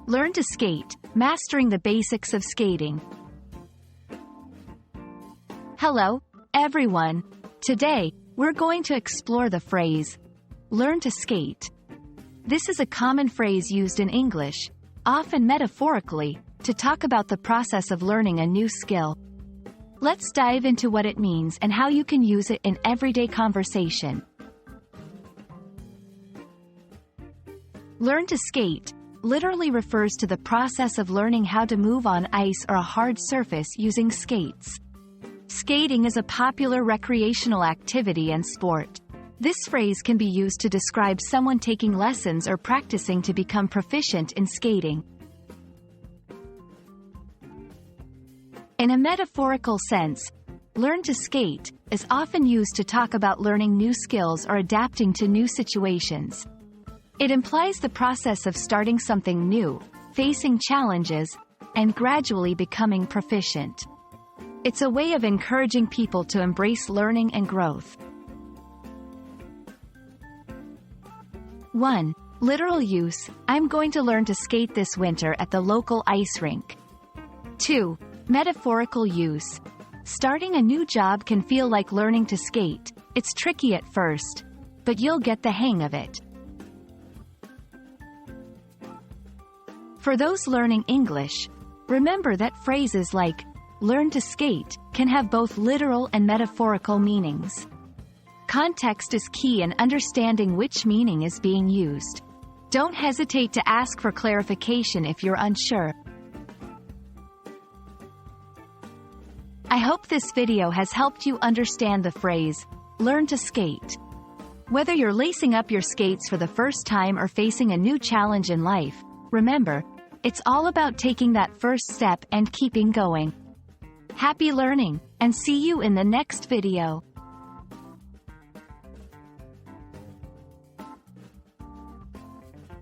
Learn to skate, mastering the basics of skating. Hello, everyone. Today, we're going to explore the phrase, learn to skate. This is a common phrase used in English, often metaphorically, to talk about the process of learning a new skill. Let's dive into what it means and how you can use it in everyday conversation. Learn to skate literally refers to the process of learning how to move on ice or a hard surface using skates. Skating is a popular recreational activity and sport. This phrase can be used to describe someone taking lessons or practicing to become proficient in skating. In a metaphorical sense, learn to skate is often used to talk about learning new skills or adapting to new situations. It implies the process of starting something new, facing challenges, and gradually becoming proficient. It's a way of encouraging people to embrace learning and growth. 1. Literal use: I'm going to learn to skate this winter at the local ice rink. 2. Metaphorical use: starting a new job can feel like learning to skate. It's tricky at first, but you'll get the hang of it. For those learning English, remember that phrases like learn to skate can have both literal and metaphorical meanings. Context is key in understanding which meaning is being used. Don't hesitate to ask for clarification if you're unsure. I hope this video has helped you understand the phrase, learn to skate. Whether you're lacing up your skates for the first time or facing a new challenge in life, remember, it's all about taking that first step and keeping going. Happy learning, and see you in the next video.